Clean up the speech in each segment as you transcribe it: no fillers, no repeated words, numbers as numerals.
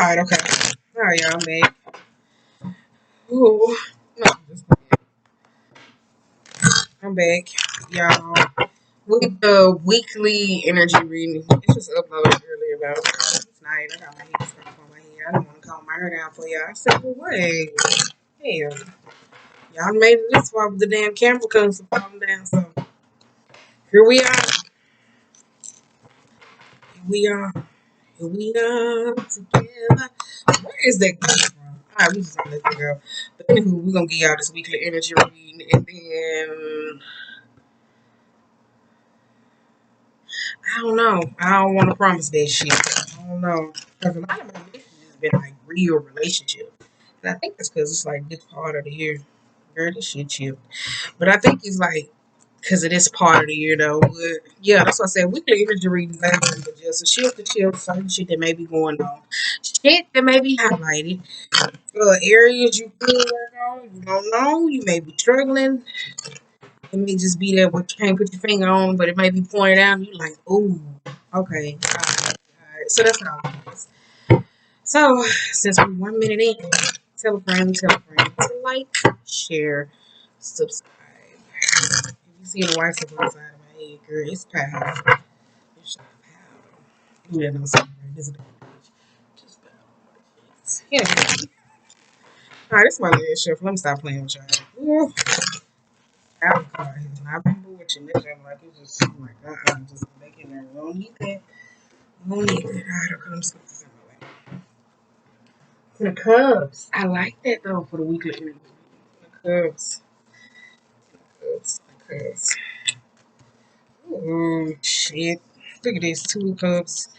Alright, okay. Alright, y'all, man. Ooh. No, I'm back, y'all. With the weekly energy reading. It's just uploaded earlier about it's night. I got my head stuck on my head. I don't want to calm my hair down for y'all. I said, well, wait. Hell. Y'all made it this far, but the damn camera comes to falling down. So here we are. Here we are. Here we are together. Where is that coming from? Alright, we just gonna let that go. But anywho, we're gonna give y'all this weekly energy reading, and then I don't know. I don't want to promise that shit. I don't know. Because a lot of my messages has been like real relationships. And I think it's because it's like this part of the year. Girl, this shit chipped. But I think it's like because of this part of the year though. But yeah, that's what I said. Weekly energy readings ain't nothing but just a shift to chill, certain shit that may be going on. Shit that may be highlighted. Areas you feel work on, you don't know, you may be struggling. It may just be that what you can't put your finger on, but it may be pointed out and you like, ooh, okay. All right. So that's how it is. So since we're 1 minute in, tell a friend to like, share, subscribe. If you see the white stuff outside of my head, girl, it's powder. It's not powder. Ooh, that don't sound right. This is a bad page. Just powder. Yeah. Alright, this is my little shift. Let me stop playing with y'all. Ooh. Apple card has not been bewitching this. I'm like, it's just, oh my god, I'm just making that. We don't need that. We don't need that. Alright, okay, I'm just going to this away. The Cubs. I like that though for the weekly interview. The Cubs. The Cubs. Oh, shit. Look at these two Cubs.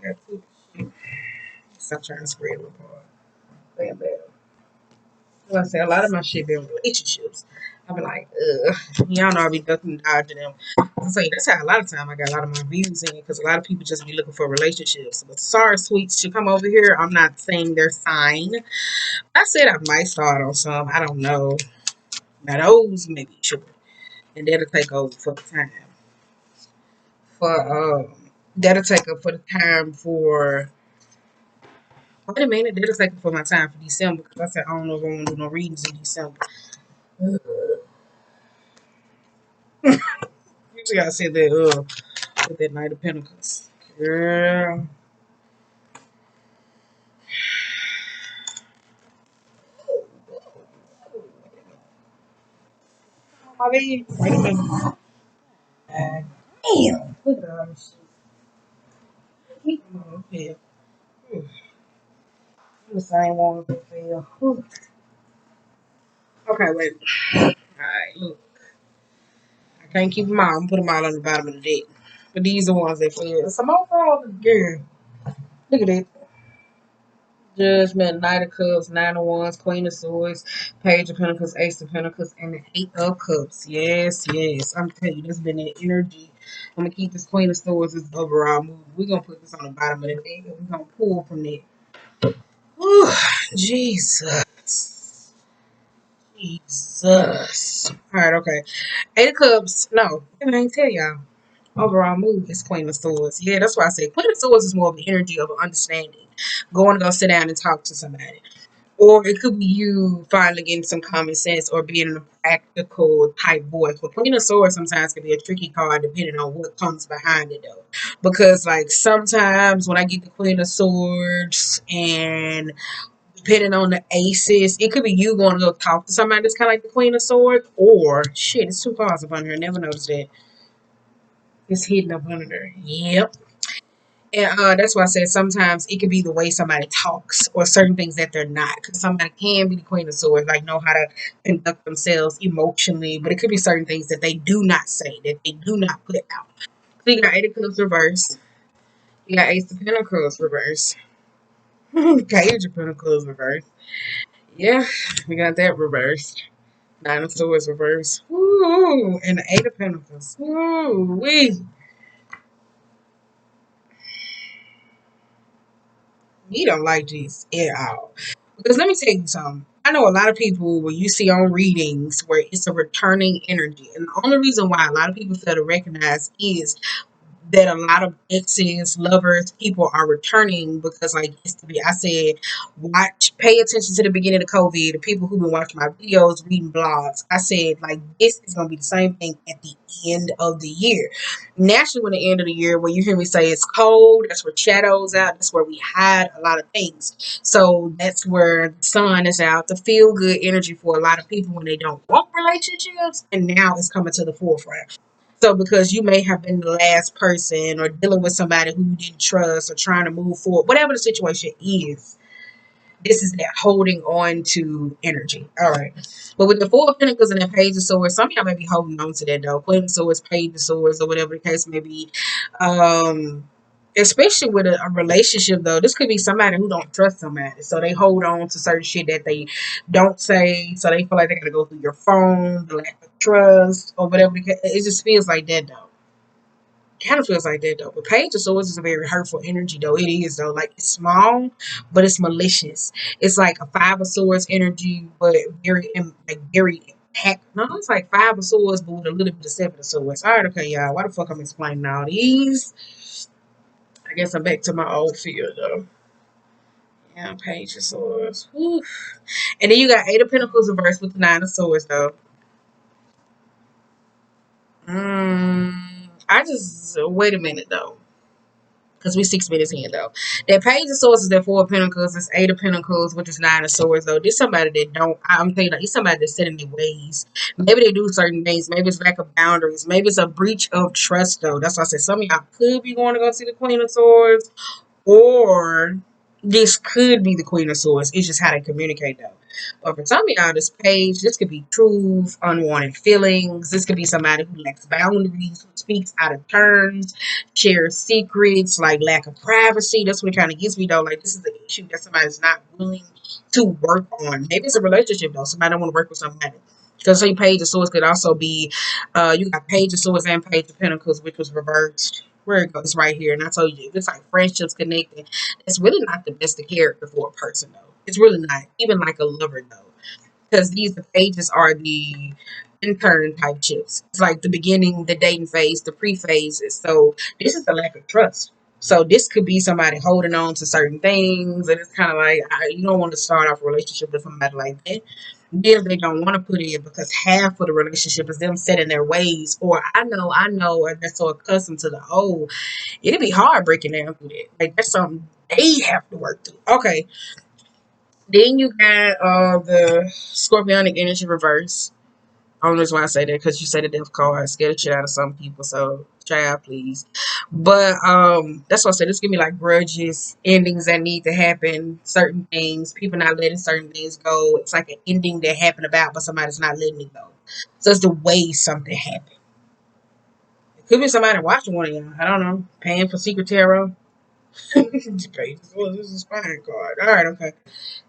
Got two. Stop trying to spread them apart. Bam, bam. Like I say, a lot of my shit been relationships. I be like, y'all know I be ducking and dodging them. I say that's how a lot of time I got a lot of my views in because a lot of people just be looking for relationships. But sorry, sweets, should come over here. I'm not saying they're sign. I said I might start on some. I don't know. Now those maybe sure, and that'll take over for the time. That'll take up for the time for. Wait a minute, that'll take up for my time for December because I said I don't know if I want to do no readings in December. Usually I said that with that Knight of Pentacles. Girl. My baby. Wait a minute. Damn. Look at all this shit. Keep them up here. I'm the same one that fell. Okay, wait. Alright, look. I can't keep them all. I'm going to put them all on the bottom of the deck. But these are the ones that fell. Some more for the girl. Look at it. Judgment, Knight of Cups, Nine of Wands, Queen of Swords, Page of Pentacles, Ace of Pentacles, and the Eight of Cups. Yes, yes. I'm telling you, this has been that energy. I'm going to keep this Queen of Swords as overall move. We're going to put this on the bottom of the deck, and we're going to pull from there. Whew, Jesus. Jesus. All right, okay. Eight of Cups. No, I ain't tell y'all. Overall move is Queen of Swords. Yeah, that's why I said Queen of Swords is more of the energy of an understanding. Going to go sit down and talk to somebody. Or it could be you finally getting some common sense or being a practical type voice. But Queen of Swords sometimes can be a tricky card depending on what comes behind it though. Because like sometimes when I get the Queen of Swords and depending on the aces, it could be you going to go talk to somebody that's kind of like the Queen of Swords. Or shit, it's two cards up under here. Never noticed that. It's hidden up under there. Yep. And that's why I said sometimes it could be the way somebody talks or certain things that they're not. Because somebody can be the Queen of Swords, like know how to conduct themselves emotionally, but it could be certain things that they do not say, that they do not put out. So you got Eight of Cups reverse. You got Ace of Pentacles reverse. Page of Pentacles reverse. Yeah, we got that reversed. Nine of Swords reverse. Ooh, and the Eight of Pentacles. Ooh, we don't like this at all. Because let me tell you something. I know a lot of people when you see on readings where it's a returning energy. And the only reason why a lot of people fail to recognize is that a lot of exes, lovers, people are returning because, like, it's to be. I said, pay attention to the beginning of COVID. The people who've been watching my videos, reading blogs. I said, like, this is gonna be the same thing at the end of the year. Naturally, when the end of the year, when you hear me say it's cold, that's where shadows out. That's where we hide a lot of things. So that's where the sun is out. The feel good energy for a lot of people when they don't want relationships, and now it's coming to the forefront. So because you may have been the last person or dealing with somebody who you didn't trust or trying to move forward, whatever the situation is, this is that holding on to energy. All right. But with the Four of Pentacles and the Page of Swords, some of y'all may be holding on to that though. Queen of Swords, Page of Swords, or whatever the case may be. Especially with a relationship though, this could be somebody who don't trust somebody. So they hold on to certain shit that they don't say. So they feel like they gotta go through your phone, the lack of trust, or whatever. It just feels like that though. Kind of feels like that though. But Page of Swords is a very hurtful energy though. It is though. Like it's small, but it's malicious. It's like a Five of Swords energy, but very impact. No, it's like Five of Swords, but with a little bit of Seven of Swords. All right, okay, y'all. Why the fuck I'm explaining all these? I guess I'm back to my old field though. Yeah, Page of Swords. Whew. And then you got Eight of Pentacles reversed with the Nine of Swords though. I just wait a minute though. Because we 6 minutes in though. That Page of Swords is that Four of Pentacles, it's Eight of Pentacles, which is Nine of Swords though. This somebody that don't, I'm thinking like it's somebody that's set in their ways. Maybe they do certain things, maybe it's lack of boundaries, maybe it's a breach of trust though. That's why I said some of y'all could be going to go see the Queen of Swords, or this could be the Queen of Swords. It's just how they communicate though. But for some of y'all, this page, this could be truth, unwanted feelings. This could be somebody who lacks boundaries, who speaks out of turns, shares secrets, like lack of privacy. That's what it kind of gives me though. Like this is the issue that somebody's not willing to work on. Maybe it's a relationship though. Somebody don't want to work with somebody. Because say Page of Swords could also be, you got Page of Swords and Page of Pentacles, which was reversed. Where it goes right here. And I told you, if it's like friendships connecting, it's really not the best of character for a person, though. It's really not. Even like a lover, though. Because the pages are the intern type chips. It's like the beginning, the dating phase, the pre-phases. So this is the lack of trust. So this could be somebody holding on to certain things. And it's kind of like, you don't want to start off a relationship with somebody like that. Then they don't want to put in because half of the relationship is them set in their ways. Or I know, or they're so accustomed to the old. It'd be hard breaking down through that. Like that's something they have to work through. Okay. Then you got the Scorpionic energy reverse. I don't know why I say that because you say the death card scared the shit out of some people. So child, please. But that's what I said. This give me like grudges, endings that need to happen, certain things, people not letting certain things go. It's like an ending that happened about, but somebody's not letting it go. So it's the way something happened. It could be somebody watching one of y'all. I don't know. Paying for Secret Tarot. This is a spine card. All right, okay.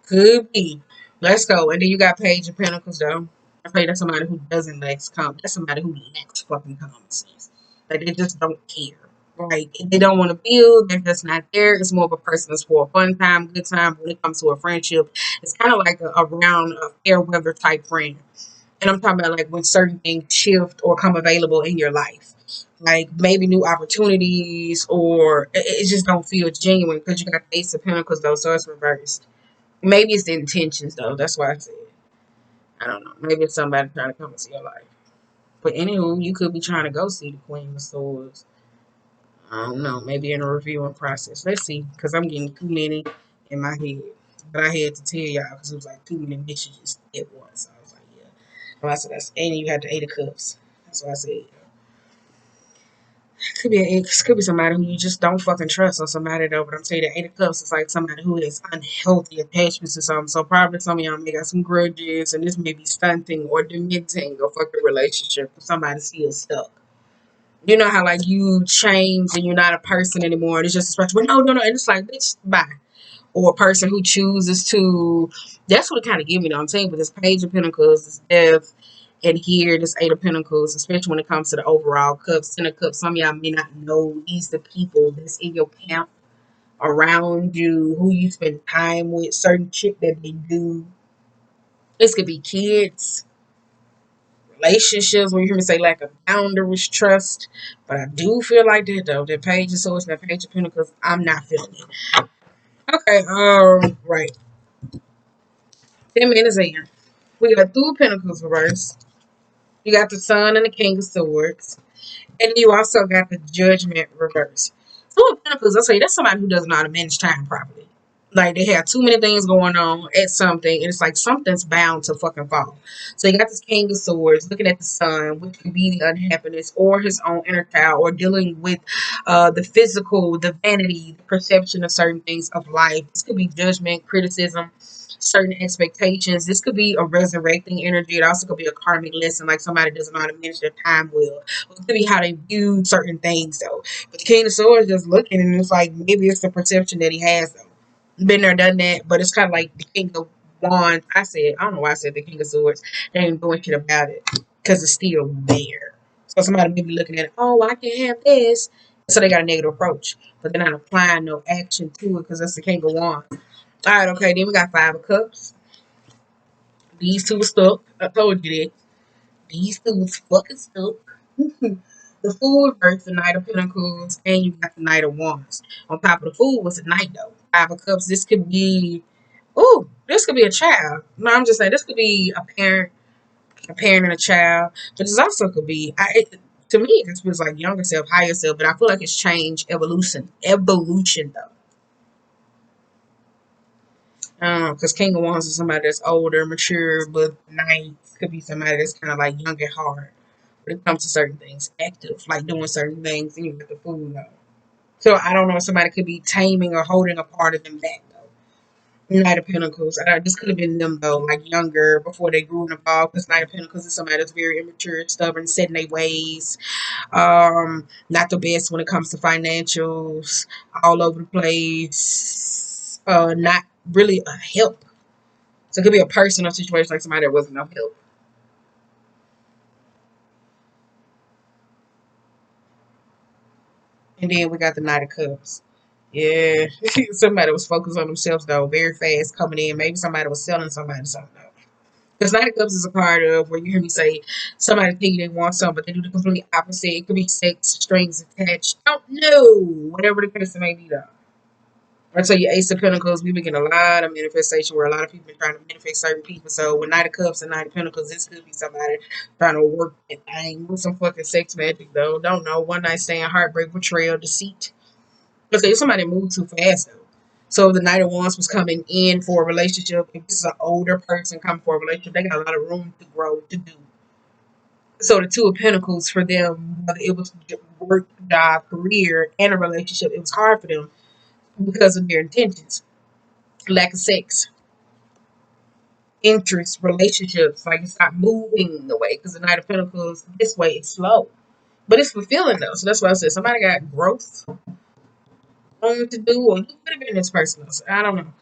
Could be. Let's go. And then you got Page of Pentacles, though. I feel like that's somebody who doesn't lack that's somebody who lacks fucking common sense. Like they just don't care. Like they don't want to build, they're just not there. It's more of a person that's for a fun time, good time. When it comes to a friendship, it's kind of like a round of fair weather type friend. And I'm talking about like when certain things shift or come available in your life. Like maybe new opportunities, or it just don't feel genuine because you got the Ace of Pentacles though, so it's reversed. Maybe it's the intentions though. That's why I said I don't know. Maybe it's somebody trying to come into your life. But anywho, you could be trying to go see the Queen of Swords. I don't know. Maybe in a reviewing process. Let's see. Because I'm getting too many in my head. But I had to tell y'all because it was like too many messages at once. So I was like, yeah. And I said, and you had the Eight of Cups. That's what I said. Could be an ex, could be somebody who you just don't fucking trust, or somebody though. But I'm saying the Eight of Cups is like somebody who has unhealthy attachments to something. So probably some of y'all may got some grudges, and this may be stunting or dementing a fucking relationship. For somebody still stuck. You know how like you change and you're not a person anymore. And it's just a special, but no, and it's like bitch, bye. Or a person who chooses to. That's what it kind of give me. Though I'm saying, with this Page of Pentacles, this Death. And here, this Eight of Pentacles, especially when it comes to the overall cups, Ten of Cups, some of y'all may not know these the people that's in your camp, around you, who you spend time with, certain shit that they do. This could be kids, relationships, when you hear me say lack of boundaries, trust. But I do feel like that though. That Page of Swords and that Page of Pentacles, I'm not feeling it. Okay, right. 10 minutes in. We got Two of Pentacles reversed. You got the Sun and the King of Swords. And you also got the Judgment reversed. Two of Pentacles, I'll say that's somebody who doesn't know how to manage time properly. Like they have too many things going on at something, and it's like something's bound to fucking fall. So you got this King of Swords looking at the Sun, which could be the unhappiness or his own inner child, or dealing with the physical, the vanity, the perception of certain things of life. This could be judgment, criticism, certain expectations. This could be a resurrecting energy. It also could be a karmic lesson, like somebody doesn't know how to manage their time well. It could be how they view certain things, though. But the King of Swords just looking, and it's like maybe it's the perception that he has, though. Been there, done that, but it's kind of like the King of Wands. I don't know why I said the King of Swords. They ain't doing shit about it because it's still there. So somebody may be looking at it, oh, I can have this. So they got a negative approach, but they're not applying no action to it because that's the King of Wands. All right, okay, then we got Five of Cups. These two are stuck. I told you that. These two was fucking stuck. The Fool versus the Knight of Pentacles, and you got the Knight of Wands. On top of the Fool was the Knight, though. Five of Cups, this could be, ooh, this could be a child. No, I'm just saying, this could be a parent and a child. But this also could be, to me, this feels like younger self, higher self, but I feel like it's change, evolution, though. Because King of Wands is somebody that's older, mature, but Knight could be somebody that's kind of like young at heart when it comes to certain things, active, like doing certain things, and you get the Fool, though. So I don't know if somebody could be taming or holding a part of them back, though. Knight of Pentacles. This could have been them, though, like younger, before they grew involved, because Knight of Pentacles is somebody that's very immature, stubborn, set in their ways. Not the best when it comes to financials, all over the place. Not really a help. So it could be a personal situation, like somebody that wasn't no help. And then we got the Knight of Cups. Yeah, somebody was focused on themselves, though, very fast coming in. Maybe somebody was selling somebody something, though. Because Knight of Cups is a card of where you hear me say somebody think they want something, but they do the complete opposite. It could be sex, strings attached. Don't know. Whatever the case may be, though. I tell you, Ace of Pentacles, we've been getting a lot of manifestation where a lot of people are trying to manifest certain people. So with Knight of Cups and Knight of Pentacles, this could be somebody trying to work that thing with some fucking sex magic, though. Don't know. One night stand, heartbreak, betrayal, deceit. Because somebody moved too fast, though. So the Knight of Wands was coming in for a relationship. If this is an older person coming for a relationship, they got a lot of room to grow, to do. So the Two of Pentacles for them, whether it was work, job, career, and a relationship, it was hard for them because of their intentions. Lack of sex, interest, relationships, like it's not moving the way because the Knight of Pentacles this way is slow. But it's fulfilling though. So that's why I said somebody got growth on to do, or you could have been this person. I don't know. And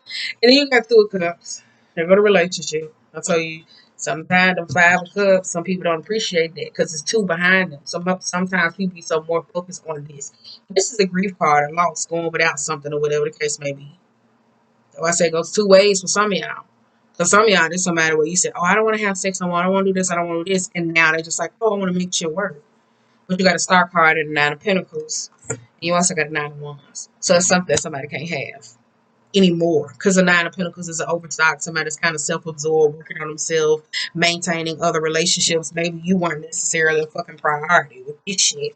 then you got Two of Cups. They go to relationship. I tell you, sometimes the Five of Cups, some people don't appreciate that because it's two behind them. Sometimes people be so more focused on this. This is a grief card, a loss, going without something or whatever the case may be. So I say it goes two ways for some of y'all. Because some of y'all, there's somebody where you say, oh, I don't want to have sex no more. I don't want to do this. I don't want to do this. And now they're just like, oh, I want to make shit work. But you got a Star card and a Nine of Pentacles. And you also got a Nine of Wands. So it's something that somebody can't have anymore. Because the Nine of Pentacles is an overstock. Somebody that's kind of self-absorbed, working on themselves, maintaining other relationships. Maybe you weren't necessarily a fucking priority with this shit.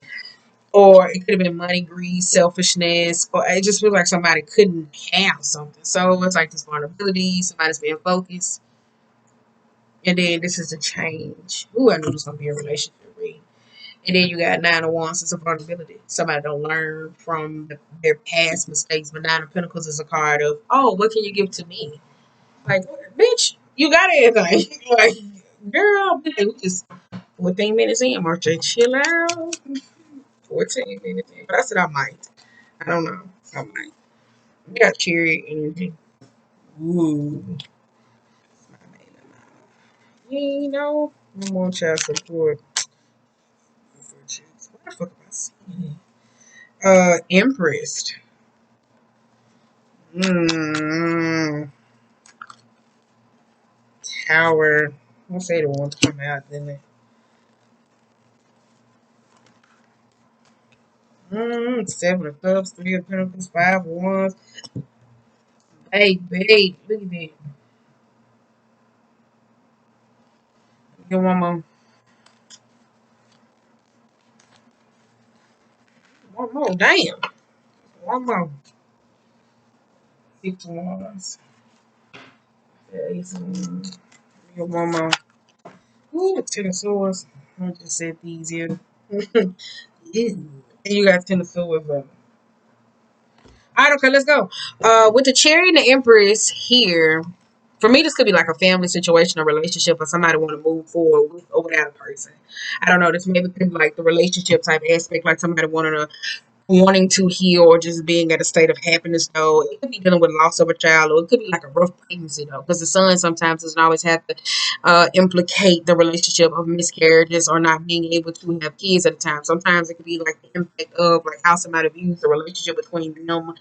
Or it could have been money, greed, selfishness, or it just feels like somebody couldn't have something. So it's like this vulnerability, somebody's being focused. And then this is a change. Ooh, I knew this was gonna be a relationship read. And then you got Nine of Wands, it's a vulnerability. Somebody don't learn from their past mistakes. But Nine of Pentacles is a card of, oh, what can you give to me? Like, bitch, you got everything. Like, girl, we just 14 minutes in, Marcia, chill out. 14 minutes in. But I said I might. I don't know. I might. We got Cherry energy. Ooh. You know, I'm on child support. What the fuck am I seeing? Empress. Mm, Tower. I'll say the one to come out, didn't it? Seven of Cups, Three of Pentacles, Five of Wands. Hey, babe, look at that. Get one more. One more. Damn. One more. Six of Wands. Ace of Wands. Get one more. Ooh, Ten of Swords. I just said these here. Ew. And you got Ten of Swords up. All right, okay, let's go. With the Chariot and the Empress here, for me, this could be like a family situation, a relationship, or somebody want to move forward with or without a person. I don't know. This maybe could be like the relationship type aspect, like somebody wanting to heal or just being at a state of happiness though. It could be dealing with loss of a child, or it could be like a rough pregnancy though, because the sun sometimes doesn't always have to implicate the relationship of miscarriages or not being able to have kids at a time. Sometimes it could be like the impact of like how somebody views the relationship between them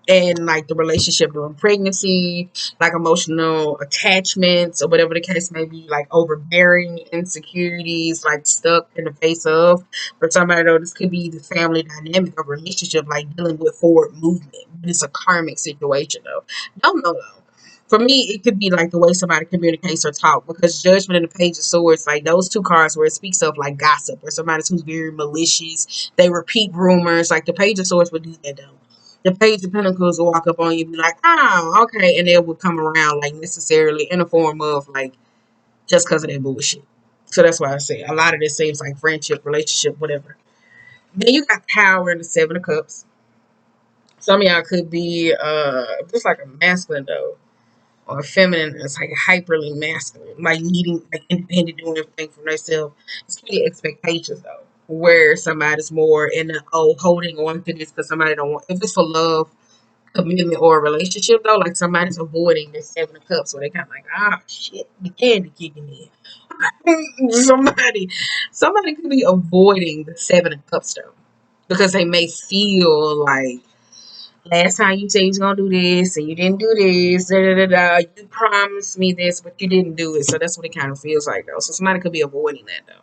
and like the relationship during pregnancy, like emotional attachments or whatever the case may be, like overbearing insecurities, like stuck in the face of. For somebody though, this could be the family dynamic of relationship, like dealing with forward movement. But it's a karmic situation though. Don't know though. For me, it could be like the way somebody communicates or talk, because Judgment and the Page of Swords, like those two cards where it speaks of like gossip or somebody who's very malicious, they repeat rumors. Like the Page of Swords would do that though. The Page of Pentacles will walk up on you and be like, oh, okay, and they will come around like necessarily in a form of like just because of their bullshit. So that's why I say a lot of this seems like friendship, relationship, whatever. Then you got Power in the Seven of Cups. Some of y'all could be just like a masculine though, or feminine. It's like hyperly masculine, like needing like independent, doing everything for themselves. It's really expectations though, where somebody's more in the holding on to this because somebody don't want. If it's for love, commitment, or a relationship though, like somebody's avoiding the Seven of Cups, so they kind of like, ah, shit, the candy kicking in. Somebody could be avoiding the Seven of Cups though, because they may feel like last time you said you was gonna do this and you didn't do this, da, da, da, da. You promised me this, but you didn't do it. So that's what it kind of feels like though. So somebody could be avoiding that though.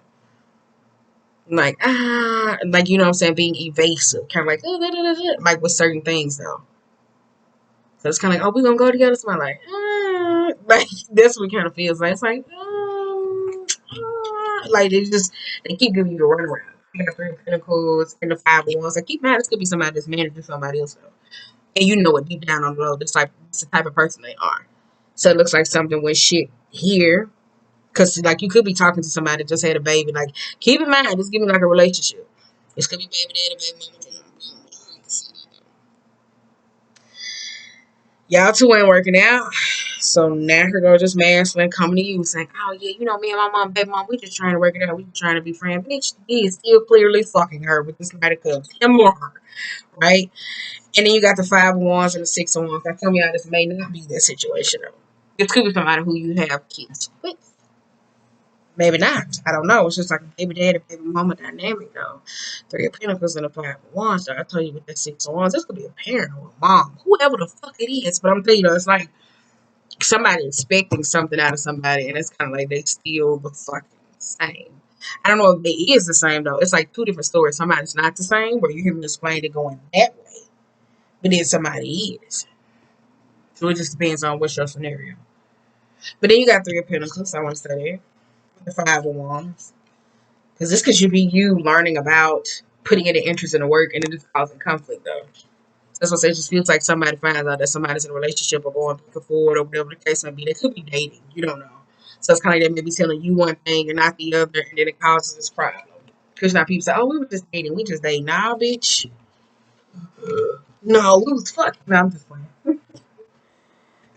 Like you know what I'm saying, being evasive, kind of like like with certain things though. So it's kind of like, oh, we gonna go together. So I'm like that's what it kind of feels like. It's like, like they keep giving you the runaround. You got Three of Pentacles and the Five of Wands. Like keep in mind, this could be somebody that's managing somebody else though, and you know it deep down on the low. This the type of person they are. So it looks like something went shit here, because like you could be talking to somebody that just had a baby. Like keep in mind, this give me like a relationship. This could be baby daddy, baby mama. Y'all two ain't working out. So now her girl just masculine coming to you saying, oh yeah, you know me and my mom, baby mom, we just trying to work it out. We just trying to be friends. Bitch, he is still clearly fucking her with this Knight of Cups. Him or her. Right? And then you got the Five of Wands and the Six of Wands. Now tell me how this may not be that situation though. This could be somebody who you have kids with. Maybe not. I don't know. It's just like a baby daddy, baby mama dynamic though. Three of Pentacles and a Five of Wands. So I tell you with that Six of Wands, this could be a parent or a mom. Whoever the fuck it is. But I'm telling you though, it's like somebody expecting something out of somebody, and it's kind of like they still the fucking same. I don't know if they is the same though. It's like two different stories. Somebody's not the same, where you hear me explain it going that way, but then somebody is. So it just depends on what's your scenario. But then you got Three of Pentacles. I want to say that the Five of Wands, because this could should be you learning about putting in the interest in the work, and it is causing conflict though. That's what it just feels like somebody finds out that somebody's in a relationship or going back and forward or whatever the case may be. They could be dating. You don't know. So it's kind of like they may be telling you one thing and not the other, and then it causes this problem. Because now people say, oh, we were just dating. We just dating. Nah, bitch. No, we was fucking. No, I'm just playing.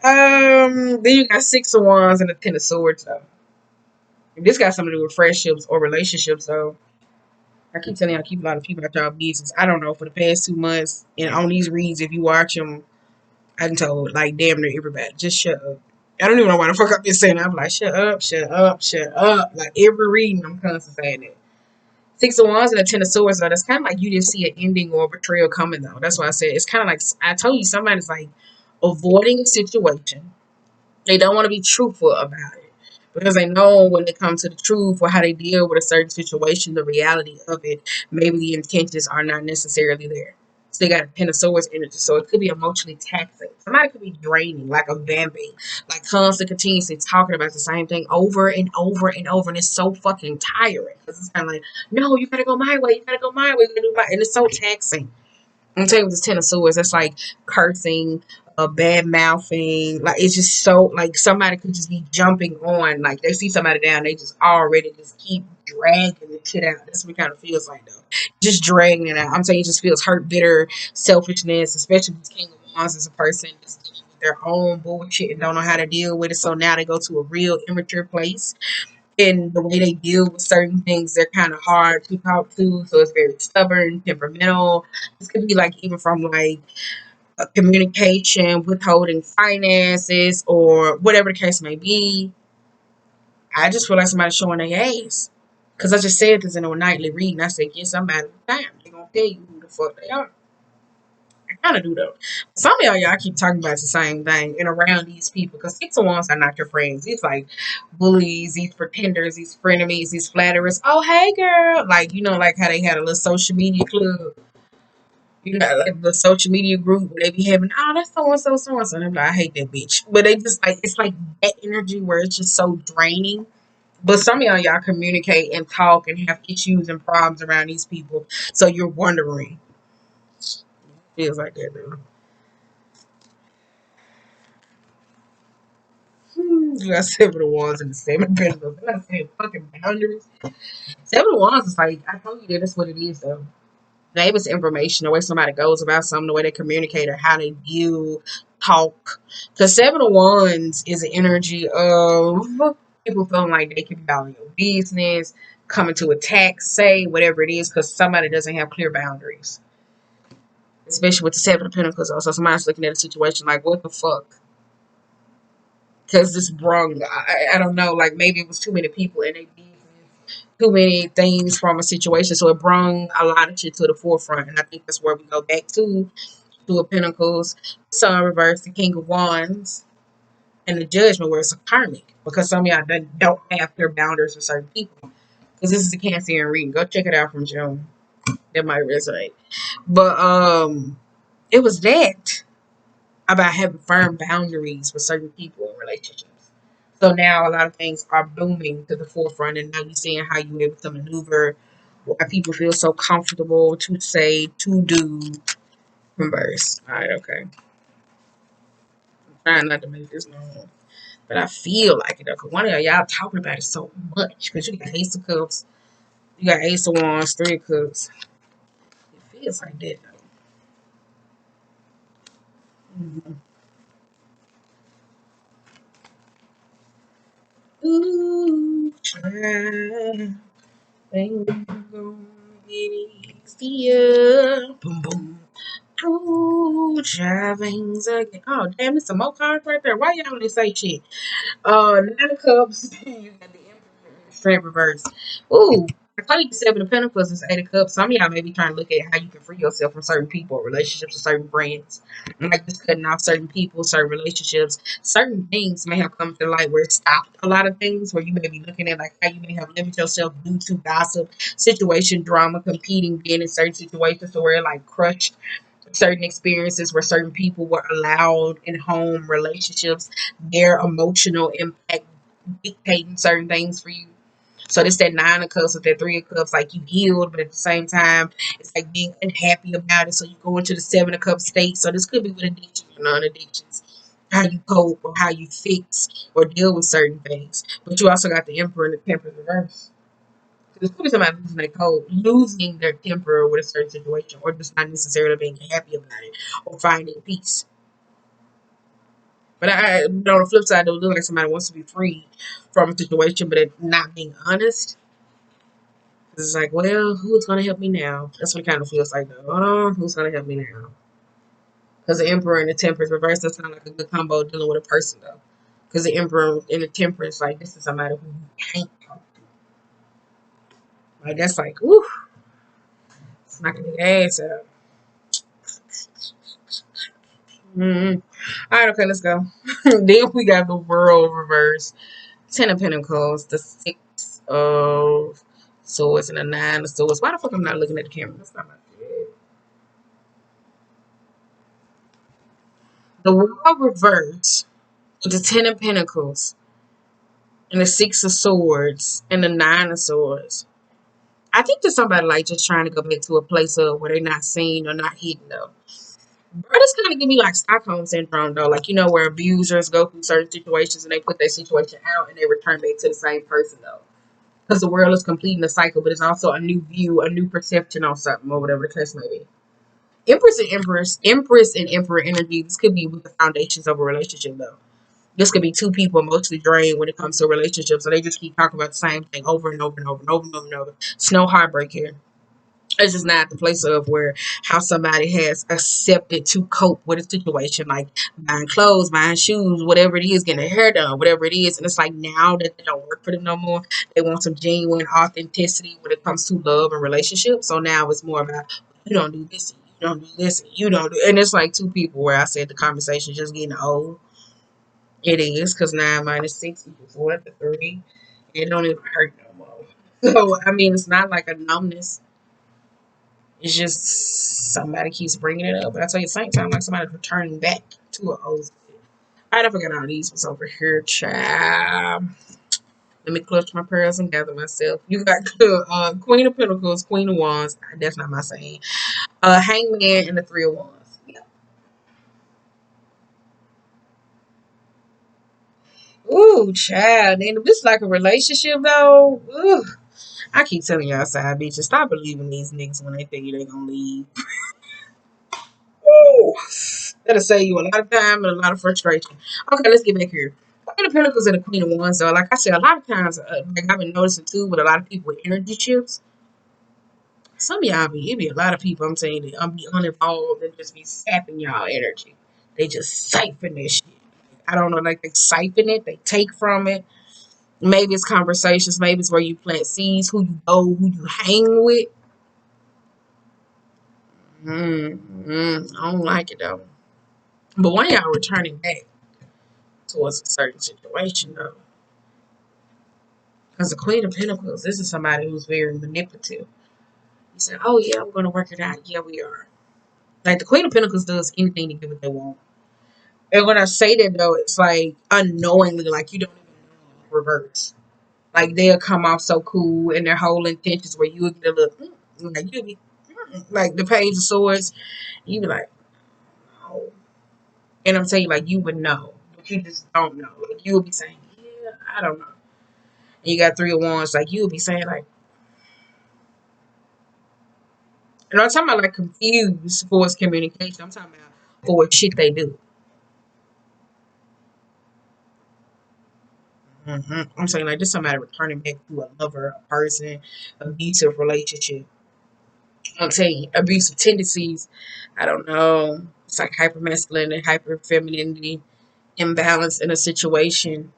Then you got Six of Wands and the Ten of Swords, though. This got something to do with friendships or relationships, though. I keep telling y'all, keep a lot of people out y'all business. I don't know, for the past 2 months, and on these reads, if you watch them, I done told like damn near everybody, just shut up. I don't even know why the fuck I've been saying that. I'm like, shut up, shut up, shut up. Like every reading, I'm constantly saying it. Six of Wands and a Ten of Swords, though, that's kind of like you didn't see an ending or a betrayal coming, though. That's why I said it's kind of like I told you, somebody's like avoiding a situation. They don't want to be truthful about it. because they know when it comes to the truth or how they deal with a certain situation, the reality of it, maybe the intentions are not necessarily there. So they got a Pen of Swords energy, so it could be emotionally taxing. Somebody could be draining, like a vamping, like constantly continuously talking about the same thing over and over and over, and it's so fucking tiring. Because it's kind of like, no, you gotta go my way, you gotta go my way, you gotta do my, and it's so taxing. I'm telling you, with this Ten of Swords, that's like cursing, bad mouthing. Like it's just so like somebody could just be jumping on. Like they see somebody down, they just already just keep dragging the shit out. That's what it kind of feels like though. Just dragging it out. I'm saying it just feels hurt, bitter, selfishness, especially this King of Wands as a person just dealing with their own bullshit and don't know how to deal with it. So now they go to a real immature place and the way they deal with certain things, they're kind of hard to talk to. So it's very stubborn, temperamental. This could be like even from like a communication, withholding finances, or whatever the case may be. I just feel like somebody's showing their ass. Because I just said this in a nightly reading. I said, get somebody with time. They're going to tell you who the fuck they are. I kind of do though. Some of y'all keep talking about the same thing and around these people because Six of Wands are not your friends. These like bullies, these pretenders, these frenemies, these flatterers. Oh, hey girl. Like, you know, like how they had a little social media club. You know, like the social media group where they be having, oh, that's so and so, so and so. And I'm like, I hate that bitch. But they just like, it's like that energy where it's just so draining. But some of y'all communicate and talk and have issues and problems around these people. So you're wondering. Feels like that, though. You got Seven of Wands and the Seven of Pentacles. And I said fucking boundaries. Seven of Wands is like, I told you that that's what it is, though. Name is information, the way somebody goes about something, the way they communicate or how they view, talk. Because Seven of Wands is an energy of people feeling like they can be all in your business, coming to attack, say whatever it is, because somebody doesn't have clear boundaries. Especially with the Seven of Pentacles. Also, somebody's looking at a situation like, what the fuck? Because this brung, I don't know, like maybe it was too many people in a business, too many things from a situation, so it brung a lot of shit to the forefront, and I think that's where we go back to Two of Pentacles, Sun reverse, the King of Wands, and the Judgment, where it's a karmic, because some of y'all don't have clear boundaries with certain people, because this is a Cancerian reading. Go check it out from June. That might resonate, but it was that about having firm boundaries with certain people in relationships. So now a lot of things are booming to the forefront, and now you're seeing how you're able to maneuver, why people feel so comfortable to say, to do, converse. All right, okay. I'm trying not to make this long, but I feel like it. Because one of y'all talking about it so much. Because you got Ace of Cups, you got Ace of Wands, Three of Cups. It feels like that, though. Ooh, try. Things gonna get easier. Boom, boom. Ooh, driving's again. Oh, damn, there's some more cards right there. Why y'all only say shit? Nine of Cups. You got the Emperor straight reverse. Ooh, I told you the Seven of Pentacles is Eight of Cups. Some of y'all may be trying to look at how you can free yourself from certain people, relationships, or certain friends. And like just cutting off certain people, certain relationships. Certain things may have come to light where it stopped a lot of things where you may be looking at like how you may have limited yourself due to gossip, situation, drama, competing, being in certain situations to where it like crushed certain experiences where certain people were allowed in home relationships, their emotional impact dictating certain things for you. So this that Nine of Cups with that Three of Cups, like you healed, but at the same time, it's like being unhappy about it. So you go into the Seven of Cups state. So this could be with addiction or non-addictions, how you cope or how you fix or deal with certain things. But you also got the Emperor and the Temperance reverse. There's could be somebody losing their cold, losing their temper with a certain situation, or just not necessarily being happy about it, or finding peace. But on the flip side, it would look like somebody wants to be free from a situation, but it not being honest. It's like, well, who's gonna help me now? That's what it kind of feels like, though. Who's gonna help me now? Because the Emperor and the Temperance reverse, that sounds like a good combo dealing with a person, though. Because the Emperor and the Temperance, like, this is somebody who you can't talk to. Like, that's like, woo, it's knocking the ass out. Mm-hmm. All right, okay, let's go. Then we got the World reverse. Ten of Pentacles, the Six of Swords, and the Nine of Swords. Why the fuck I'm not looking at the camera? That's not my shit. The World reverse with the Ten of Pentacles and the Six of Swords and the Nine of Swords. I think there's somebody like just trying to go back to a place of where they're not seen or not hidden though. But it's kind of give me like Stockholm syndrome though, like where abusers go through certain situations and they put their situation out and they return back to the same person though. Because the world is completing a cycle, but it's also a new view, a new perception on something or whatever the case may be. Empress and Emperor energy. This could be with the foundations of a relationship though. This could be two people mostly drained when it comes to relationships, so they just keep talking about the same thing over and over and over and over and over and over. It's no heartbreak here. It's just not the place of where how somebody has accepted to cope with a situation like buying clothes, buying shoes, whatever it is, getting their hair done, whatever it is. And it's like now that they don't work for them no more, they want some genuine authenticity when it comes to love and relationships. So now it's more about you don't do this, you don't do this, you don't do, and it's like two people where I said the conversation just getting old. It is because 9 - 6 equals what? The 3. It don't even hurt no more. So I mean, it's not like a numbness. It's just somebody keeps bringing it up. But I tell you, at the same time, like somebody's returning back to an old. I don't forget all these was over here, child. Let me clutch my pearls and gather myself. You got Queen of Pentacles, Queen of Wands. That's not my saying. Hangman and the Three of Wands. Yeah. Ooh, child. And if this like a relationship though, ooh, I keep telling y'all side bitches, stop believing these niggas when they tell you they gonna leave. Ooh, that'll save you a lot of time and a lot of frustration. Okay, let's get back here. Queen of Pentacles and the Queen of Wands. So, like I said, a lot of times, like I've been noticing too, with a lot of people with energy chips. Some of y'all be, it be a lot of people. I'm saying that I'm be uninvolved and just be sapping y'all energy. They just siphon this shit. I don't know, like they siphon it, they take from it. Maybe it's conversations. Maybe it's where you plant seeds, who you go, who you hang with. I don't like it though. But one of y'all returning back towards a certain situation though. Because the Queen of Pentacles, this is somebody who's very manipulative. You say, oh yeah, I'm going to work it out. Yeah, we are. Like the Queen of Pentacles does anything to get what they want. And when I say that though, it's like unknowingly, like you don't even know reverse. Like they'll come off so cool and their whole intentions where you would get a little, like you'll be, like the Page of Swords, you be like, oh. And I'm saying like you would know, but you just don't know. Like you would be saying, yeah, I don't know. And you got Three of Wands, like you would be saying like, and I'm talking about like confused for its communication. I'm talking about for shit they do. I'm saying like this somebody returning back to a lover, a person, abusive relationship. I'm saying abusive tendencies. I don't know. It's like hyper masculinity, hyper femininity, imbalance in a situation.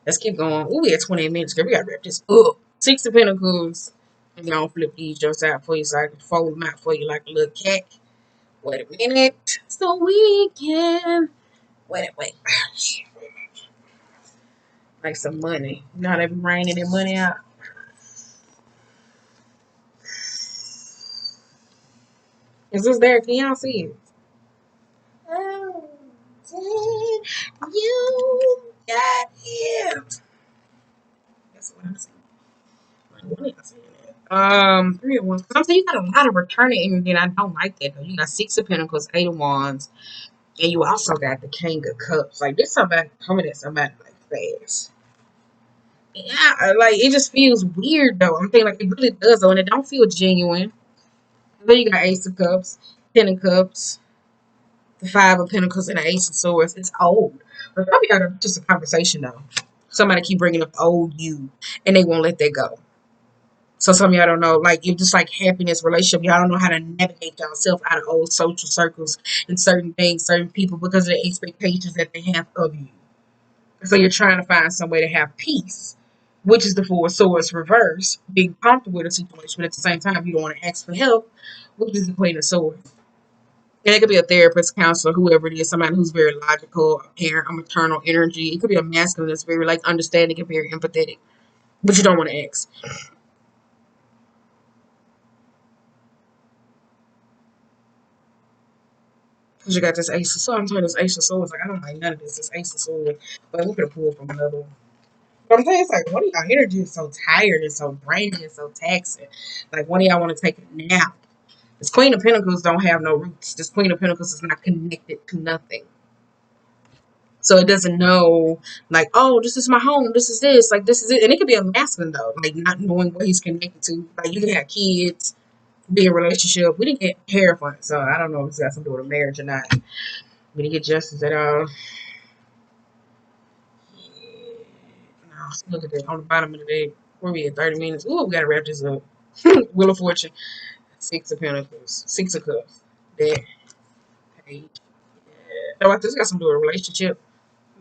Let's keep going. Ooh, we at 28 minutes. Girl, we gotta wrap this up. Six of Pentacles. I'm gonna flip these just out for you so I can fold them out for you like a little cat. Wait a minute. So we can wait. Like some money. You know how they be raining their money out? Is this there? Can y'all see it? Oh, did you got it? That's what I'm saying. Like, what are y'all saying that? Three of Wands. I'm saying you got a lot of returning energy, and I don't like that though. You got Six of Pentacles, Eight of Wands, and you also got the King of Cups. Like this somebody coming at somebody like fast. Yeah, like it just feels weird though. I'm thinking like it really does though, and it don't feel genuine. Then you got Ace of Cups, Ten of Cups, the Five of Pentacles, and the Ace of Swords. It's old, but probably got just a conversation though. Somebody keep bringing up old you, and they won't let that go. So some of y'all don't know, like if just like happiness, relationship, y'all don't know how to navigate yourself out of old social circles and certain things, certain people because of the expectations that they have of you. So you're trying to find some way to have peace, which is the Four of Swords reverse, being comfortable with a situation, but at the same time, you don't want to ask for help, which is the Queen of Swords. And it could be a therapist, counselor, whoever it is, somebody who's very logical, a parent, a maternal energy. It could be a masculine that's very like understanding and very empathetic. But you don't want to ask. Because you got this ace of swords. I'm telling this ace of swords. Like, I don't like none of this. This ace of swords. But we could have pulled from another one. But I'm saying it's like one of y'all energy is so tired and so draining and so taxing. Like one of y'all want to take a nap. This Queen of Pentacles don't have no roots. This Queen of Pentacles is not connected to nothing. So it doesn't know, like, oh, this is my home. This is this. Like, this is it. And it could be a masculine, though. Like, not knowing what he's connected to. Like, you can have kids, be in a relationship. We didn't get hair fun. So I don't know if it's got something to do with a marriage or not. We didn't get justice at all. Yeah. No, look at that. On the bottom of the day, where we at 30 minutes. Ooh, we got to wrap this up. Wheel of Fortune. Six of Pentacles. Six of Cups. That page. Yeah. No, this got something to do with a relationship.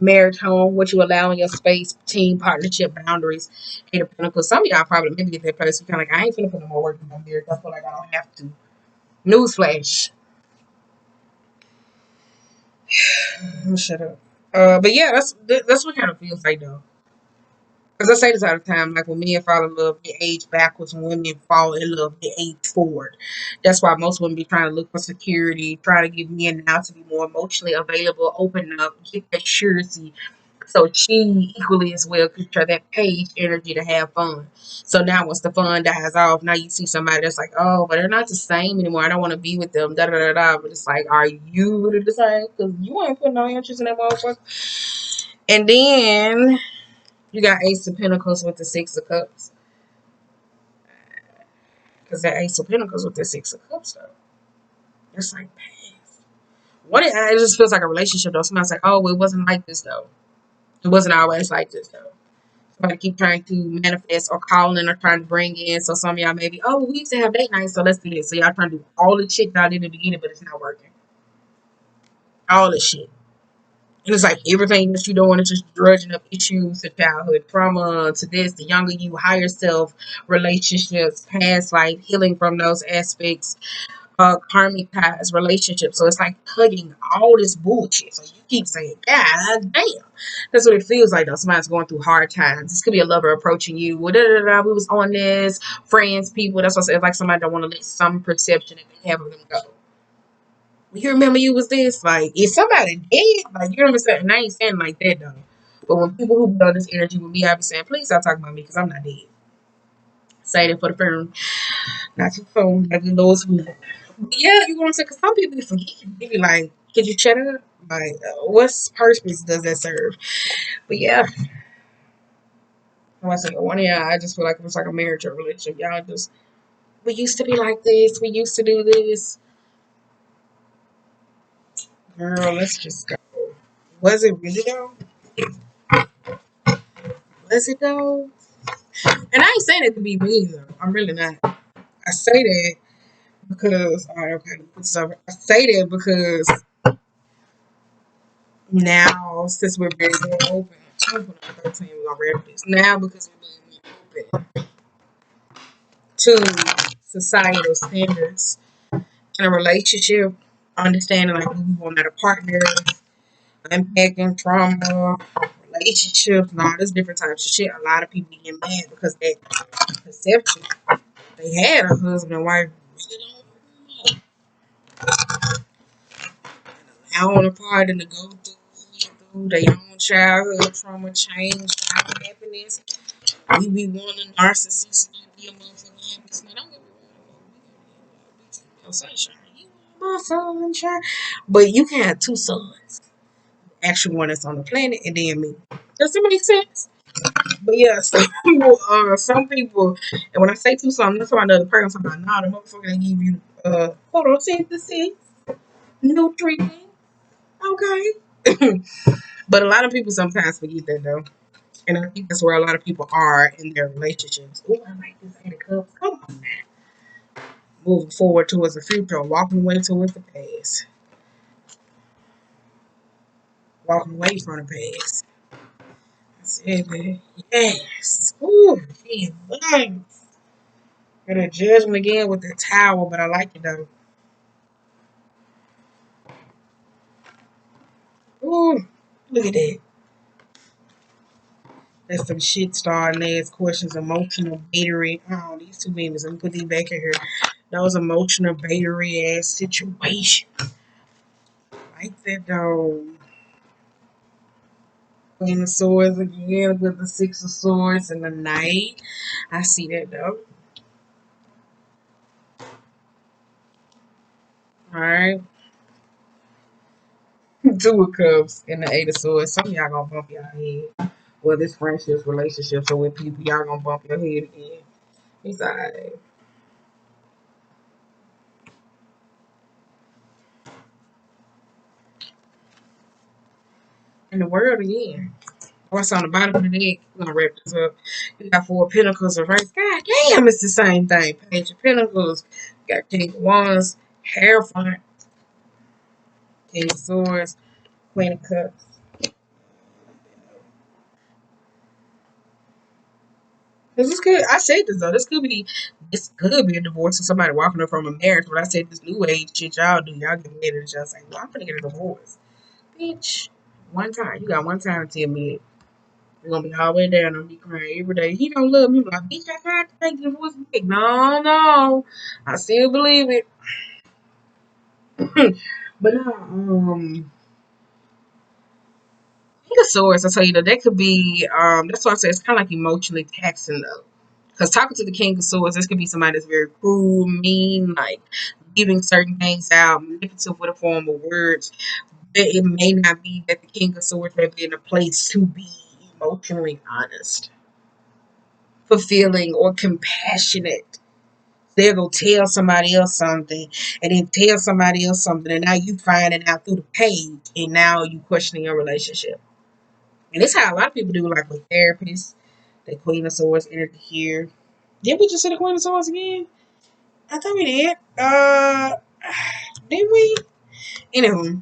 Marriage, home, what you allow in your space, team, partnership, boundaries, Eight of Pentacles. Some of y'all probably maybe get that place. You kind of like, I ain't finna put no more work in my marriage. I feel like I don't have to. Newsflash. I'm gonna shut up. But yeah, that's what kind of feels like though. Because I say this all the time, like when men fall in love, they age backwards. When women fall in love, they age forward. That's why most women be trying to look for security, try to get men now to be more emotionally available, open up, get that surety. So she equally as well could try that page energy to have fun. So now once the fun dies off, now you see somebody that's like, oh, but they're not the same anymore. I don't want to be with them. Da da da da. But it's like, are you really the same? Because you ain't putting no interest in that motherfucker. And then you got Ace of Pentacles with the Six of Cups. Because that Ace of Pentacles with the Six of Cups, though. It's like, what it just feels like a relationship, though. Somebody's like, oh, it wasn't like this, though. It wasn't always like this, though. Somebody keep trying to manifest or calling or trying to bring in. So some of y'all maybe, oh, we used to have date nights, so let's do this. So y'all trying to do all the shit y'all did in the beginning, but it's not working. All the shit. And it's like everything that you're doing is just drudging up issues to childhood trauma, to this, the younger you, higher self, relationships, past life, healing from those aspects, karmic ties, relationships. So it's like hugging all this bullshit. So you keep saying, God damn. That's what it feels like though. Somebody's going through hard times. This could be a lover approaching you. Well, we was on this, friends, people. That's what I said. It's like somebody don't want to let some perception that they have of them go. You remember you was this? Like, is somebody dead? Like, you know what I'm saying? And I ain't saying like that, though. But when people who build this energy with me, I be saying, please stop talking about me because I'm not dead. Say that for the firm. Not too soon. Like, the Lord's will. But yeah, you know what I'm saying? Because some people forget. They be like, could you shut up? Like, what purpose does that serve? But yeah, I say one of y'all, I just feel like it was like a marriage or relationship. Y'all just, we used to be like this. We used to do this. Girl, let's just go. Was it really though? Was it though? And I ain't saying it to be mean though. I'm really not. I say that because all right, okay, put this over. I say that because now since we're being more open, I'm put on 13, we're gonna wrap this. Now because we're being more open to societal standards in a relationship, understanding like who we want out of partners, unpacking trauma, relationships, and all this different types of shit. A lot of people get mad because that perception they had a husband and wife out on a party to go through their own childhood trauma, change, child happiness. We be wanting narcissists and be a motherfucking happiness. Now, don't get me wrong, no sunshine. You want my sunshine. But you can have two sons. Actually, one that's on the planet and then me. Does it make sense? But yeah, some people, and when I say two sons, I'm not talking about another person. I'm talking about, nah, the motherfucker that give you photosynthesis, nutrients. Okay. But a lot of people sometimes forget that though. And I think that's where a lot of people are in their relationships. Oh, I like this Eight of Cups. Come on, man. Moving forward towards the future, walking away towards the past. Walking away from the past. That's it, man. Yes. Ooh, geez, thanks. Gonna judge me again with the towel, but I like it though. Ooh, look at that. That's some shit starting ass questions, emotional battery. Oh, these two babies. Let me put these back in here. That was emotional battery ass situation. Like that though. Queen of Swords again with the Six of Swords and the Knight. I see that though. Alright. Two of Cups and the Eight of Swords. Some of y'all gonna bump your head. Well, this friendships, relationships, or with people, y'all gonna bump your head again. It's alright. In the world again. What's on the bottom of the deck? We're gonna wrap this up. You got Four of Pentacles reversed. God damn, it's the same thing. Page of Pentacles. You got King of Wands, Hierophant, King of Swords, Queen of Cups. This could, I said this though. This could be a divorce or somebody walking up from a marriage. But I said this new age shit y'all do. Y'all get married and y'all say, "Well, I'm gonna get a divorce, bitch." One time, you got one time to tell me it. You're gonna be all the way down and be crying every day. He don't love me. Like, bitch, I tried to take the divorce back. No, no, I still believe it. But no, King of Swords. I tell you that could be. That's why I say it's kind of like emotionally taxing though. Because talking to the King of Swords, this could be somebody that's very cruel, mean, like leaving certain things out, manipulative with a form of words. But it may not be that the King of Swords may be in a place to be emotionally honest, fulfilling, or compassionate. They'll go tell somebody else something, and then tell somebody else something, and now you find it out through the page, and now you questioning your relationship. And this is how a lot of people do, like with therapists. The Queen of Swords entered here. Did we just see the Queen of Swords again? I thought we did. Did we? Anyway,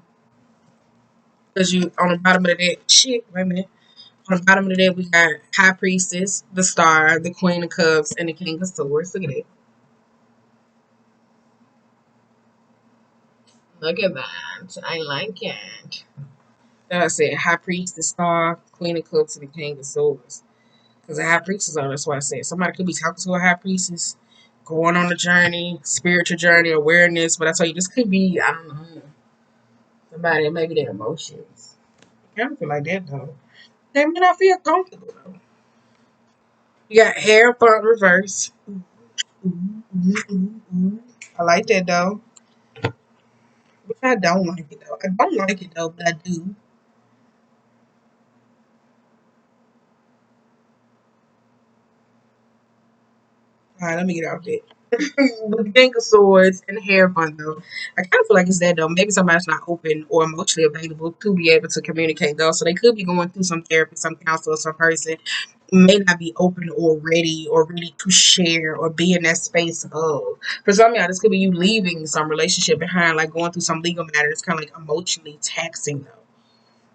because you on the bottom of that shit. Wait a minute. On the bottom of that, we got High Priestess, the Star, the Queen of Cups, and the King of Swords. Look at it. Look at that. I like it. Like I said, High Priest, the Star, Queen of Cups, and the King of Swords. Because the High Priestess on, that's why I said somebody could be talking to a High Priestess, going on a journey, spiritual journey, awareness. But I tell you, this could be, I don't know, somebody, maybe their emotions. I don't feel like that though. They may not feel comfortable though. You got hair front reverse. Ooh, ooh, ooh, ooh. I like that though. But I don't like it though. I don't like it though, but I do. Alright, let me get out there. With the King of Swords and the hair bundle, I kind of feel like it's that though. Maybe somebody's not open or emotionally available to be able to communicate though. So they could be going through some therapy, some counselor, some person may not be open or ready to share or be in that space of. For some of y'all, this could be you leaving some relationship behind, like going through some legal matter. It's kind of like emotionally taxing though.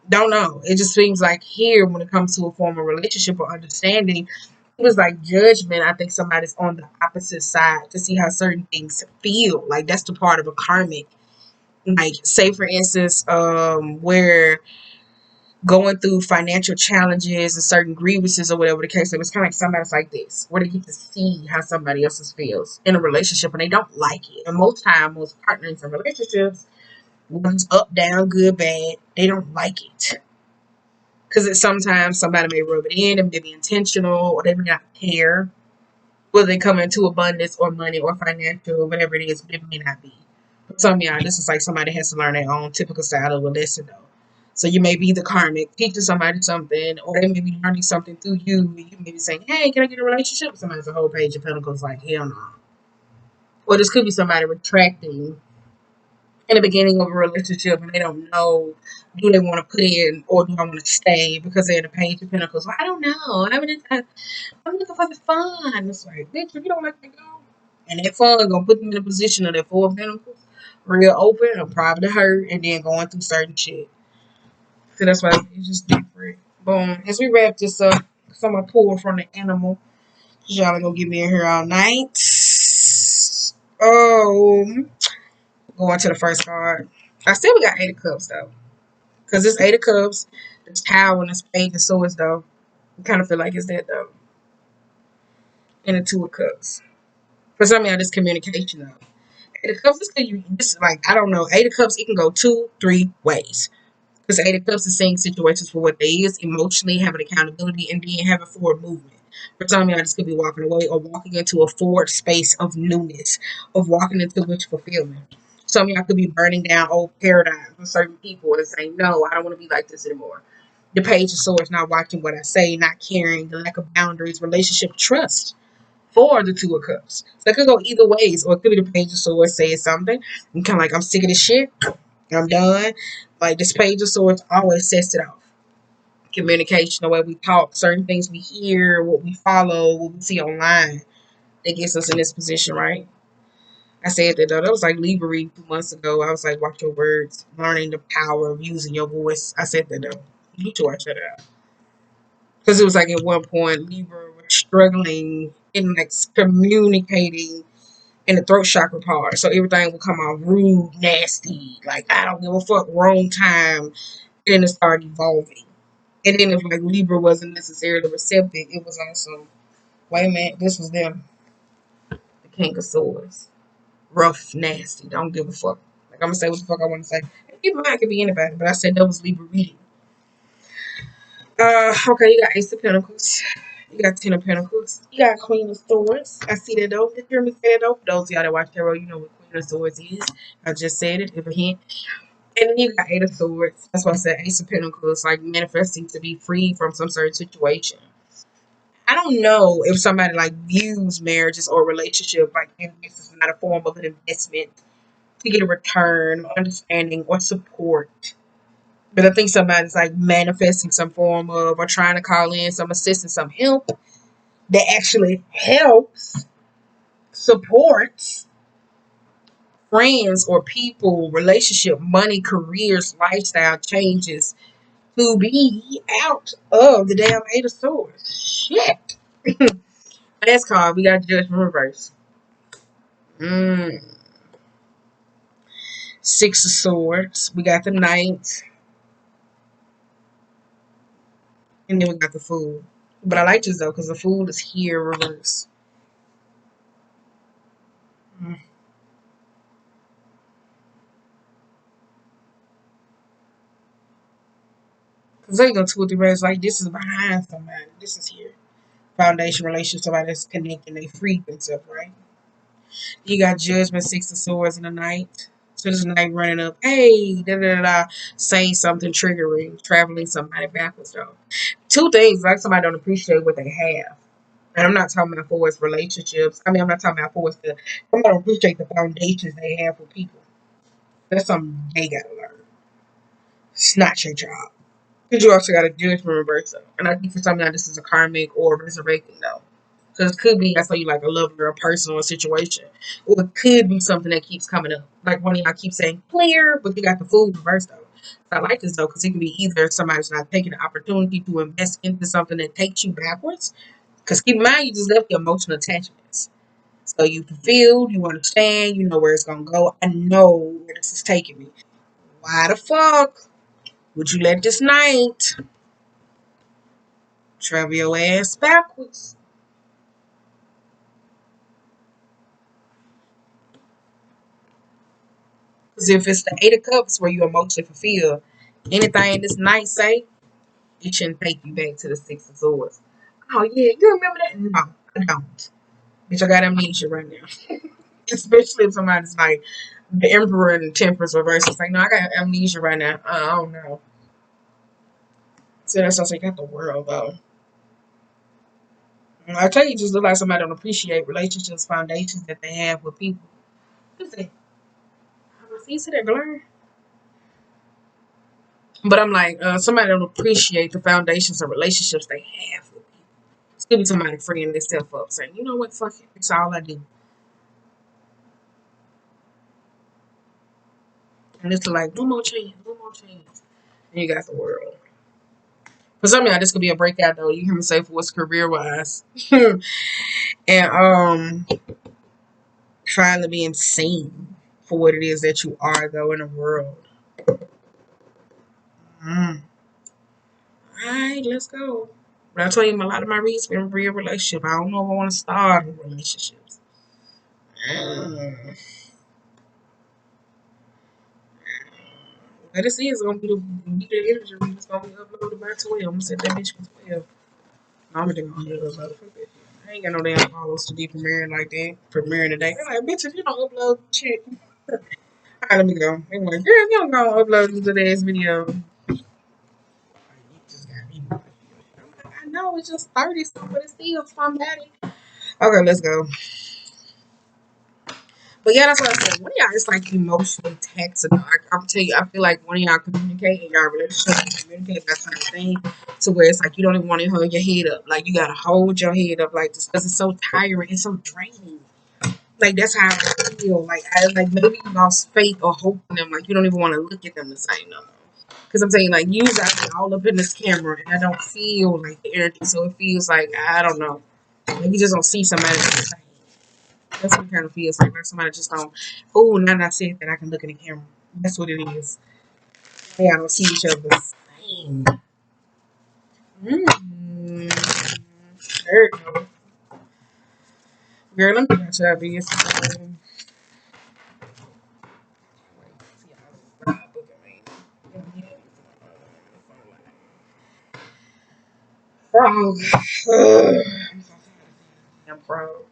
Don't know. It just seems like here, when it comes to a formal relationship or understanding, it was like judgment. I think somebody's on the opposite side to see how certain things feel. Like that's the part of a karmic. Like, say for instance, where going through financial challenges and certain grievances or whatever the case, it was kind of like somebody's like this, where they get to see how somebody else's feels in a relationship and they don't like it. And most time, most partners in relationships, one's up, down, good, bad, they don't like it. Because it's sometimes somebody may rub it in, and may be intentional, or they may not care whether they come into abundance or money or financial or whatever it is, but it may not be. For some of y'all, this is like somebody has to learn their own typical style of a lesson though. So you may be the karmic, teaching somebody something, or they may be learning something through you. You may be saying, "Hey, can I get a relationship?" Somebody's a whole page of pentacles like, hell no. Or this could be somebody retracting in the beginning of a relationship and they don't know, do they want to put in or do I want to stay because they're in the page of pentacles. Well, I don't know. I'm looking for the fun. It's like, bitch, if you don't let me go, and that fun gonna put them in a position of that Four of Pentacles, real open and probably hurt, and then going through certain shit. So that's why it's just different. Boom. As we wrap this up, some I pull from the animal. Y'all gonna get me in here all night. Oh, going to the first card. I still got 8 of Cups though. Because it's Eight of Cups, it's Tower, and it's Page of Swords, though. I kind of feel like it's that, though. And the Two of Cups. For some of y'all, this communication, though. Eight of Cups, this is like, I don't know. Eight of Cups, it can go two, three ways. Because Eight of Cups is seeing situations for what they is, emotionally, having accountability, and then having forward movement. For some of y'all, this could be walking away or walking into a forward space of newness, of walking into which fulfillment. Some of y'all could be burning down old paradigms with certain people and saying, no, I don't want to be like this anymore. The Page of Swords, not watching what I say, not caring, the lack of boundaries, relationship, trust for the Two of Cups. So it could go either ways, or it could be the Page of Swords saying something. I'm kind of like, I'm sick of this shit. I'm done. Like this Page of Swords always sets it off. Communication, the way we talk, certain things we hear, what we follow, what we see online, that gets us in this position, right? I said that though. That was like Libra 2 months ago. I was like, watch your words, learning the power of using your voice. I said that though. You need to watch that out. Because it was like at one point, Libra was struggling in like communicating in the throat chakra part. So everything would come out rude, nasty, like I don't give a fuck, wrong time. And then it started evolving. And then if like Libra wasn't necessarily receptive, it was also, wait a minute, this was them, the King of Swords. Rough, nasty, don't give a fuck. Like I'm gonna say what the fuck I wanna say. And keep in mind it could be anybody, but I said that was Libra reading. Okay, you got Ace of Pentacles. You got Ten of Pentacles. You got Queen of Swords. I see that though. Did you hear me say that though? For those of y'all that watch tarot, you know what Queen of Swords is. I just said it, if a hint. And then you got Eight of Swords. That's why I said Ace of Pentacles, like manifesting to be free from some certain situation. I don't know if somebody like views marriages or relationship like this is not a form of an investment to get a return, understanding, or support. But I think somebody's like manifesting some form of or trying to call in some assistance, some help that actually helps, supports friends or people, relationship, money, careers, lifestyle changes to be out of the damn Eight of Swords. Shit. Last card, we got Judgment Reverse. Mm. Six of Swords. We got the Knight. And then we got the Fool. But I like this though, because the Fool is here reverse. Mm. Because they go two or three ways. Like this is behind somebody. This is here. Foundation relationship, somebody that's connecting, they free themselves, right? You got Judgment, Six of Swords, and the Knight. So this Knight running up, hey, da da da da, saying something triggering, traveling somebody backwards though. Two things, like somebody don't appreciate what they have. And I'm not talking about for its relationships. I mean, I'm not talking about for its the. I'm gonna appreciate the foundations they have for people. That's something they gotta learn. It's not your job. Because you also got a judgment reversal. And I think for some of that, this is a karmic or resurrecting, though. Because it could be, I tell you, like a love or a person or a situation. Or it could be something that keeps coming up. Like one of y'all keeps saying, clear, but you got the fool reversed, though. So I like this, though, because it can be either somebody's not taking the opportunity to invest into something that takes you backwards. Because keep in mind, you just left your emotional attachments. So you fulfilled, you understand, you know where it's going to go. I know where this is taking me. Why the fuck would you let this night travel your ass backwards? Because if it's the Eight of Cups where you emotionally fulfill, anything this night say, it shouldn't take you back to the Six of Swords. Oh yeah, you remember that? No, I don't. Bitch, I got amnesia right now. Especially if somebody's like the Emperor and the Temperance reverse. It's like, no, I got amnesia right now. I don't know. So that sounds like you got the world though. I tell you, just look like somebody don't appreciate relationships, foundations that they have with people. What is that? You see that glare? But I'm like, somebody don't appreciate the foundations and relationships they have with people. It's gonna be somebody freeing themselves up, saying, you know what, fuck it, it's all I do. And it's like, one more chance, one more chance. And you got the world. For some of y'all, this could be a breakout though. You hear me say for what's career wise. And finally being seen for what it is that you are though in the world. Mm. Alright, let's go. But I told you a lot of my reads been real relationship. I don't know if I want to start in relationships. Mm. But this is gonna be the energy read. It's gonna be uploaded by 12. I'm gonna set that bitch for 12. I'm gonna upload that shit. I ain't got no damn followers to be premiering like that. Premiering today. They're like, bitch, if you don't upload shit. Alright, let me go. They're like, girl, if you don't go upload today's video. You just got me. I know it's just 30 something, but it's still traumatic. Okay, let's go. But yeah, that's what I said. One of y'all is like emotionally taxing. I'm tell you, I feel like one of y'all communicate in y'all relationship, communicate that kind of thing, to where it's like you don't even want to hold your head up. Like you gotta hold your head up like this because it's so tiring, it's so draining. Like that's how I feel. Like I like maybe you lost faith or hope in them. Like you don't even want to look at them the same no more. Because I'm saying like you guys are all up in this camera, and I don't feel like the energy. So it feels like I don't know. Like you just don't see somebody the same. That's what it kind of feels like. Like somebody just don't. Oh, now that I said that, I can look in the camera. That's what it is. They don't see each other the same. There you go. Girl, let me get your this. Frog. I'm frog.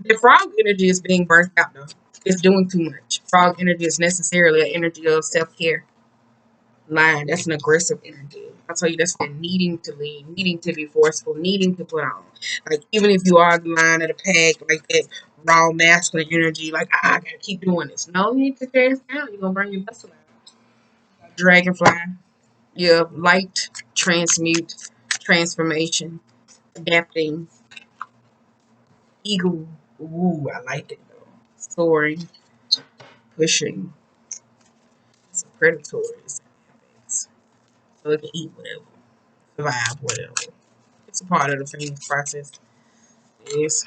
The frog energy is being burnt out though. It's doing too much. Frog energy is necessarily an energy of self care. Line. That's an aggressive energy. I'll tell you that's the needing to lead, needing to be forceful, needing to put on. Like even if you are the line of the pack, like that raw masculine energy, like I gotta keep doing this. No, you need to cast down. You're gonna bring your vessel out. Dragonfly. Yeah, light, transmute, transformation, adapting, eagle. Ooh, I like it though. Soaring, pushing, it's predatory. So it can eat whatever, survive whatever. It's a part of the feeding process. Yes,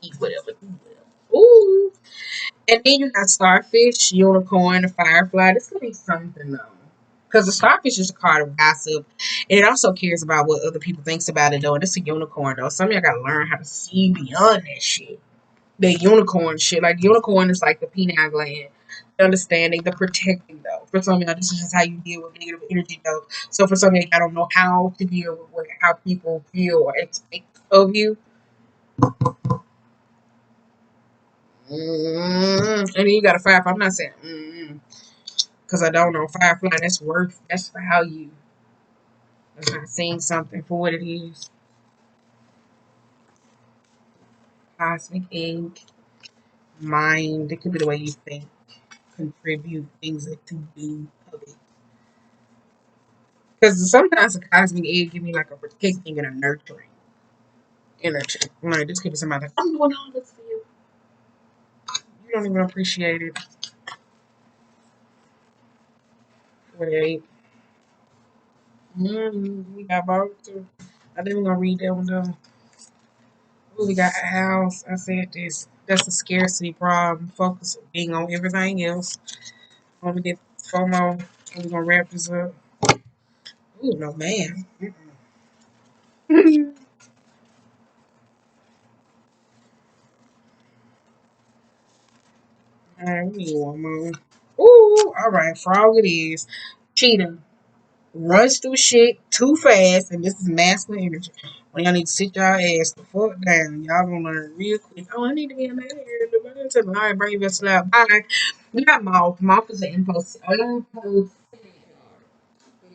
eat whatever, do whatever. Ooh, and then you got starfish, unicorn, and firefly. This could be something though, because the starfish is a card of gossip, and it also cares about what other people thinks about it though. And it's a unicorn though. Some of y'all gotta learn how to see beyond that shit. The unicorn shit, like unicorn is like the pineal gland. The understanding, the protecting though. For some of y'all, this is just how you deal with negative energy though. So for some of y'all, I don't know how to deal with how people feel or expect of you. And then you got a firefly. I'm not saying because I don't know firefly. That's worth. That's value. That's not seeing something for what it is. Cosmic egg, mind. It could be the way you think, contribute things that you do of it. Because sometimes a cosmic egg give me like a protecting and a nurturing energy. Like this could be somebody like I'm doing all this for you. You don't even appreciate it. Wait. We got both too. I think we're gonna read that one though. Ooh, we got a house. I said this. That's a scarcity problem. Focus being on everything else. When we get FOMO, we're gonna wrap this up. Ooh, no man. Alright, we need one more. Ooh, alright, frog it is. Cheetah. Runs through shit too fast, and this is masculine energy. When y'all need to sit y'all ass the fuck down, y'all gonna learn real quick. Oh, I need to get a man here. All right, bring your vessel out. Bye. We got moth. Moth is an impulse. It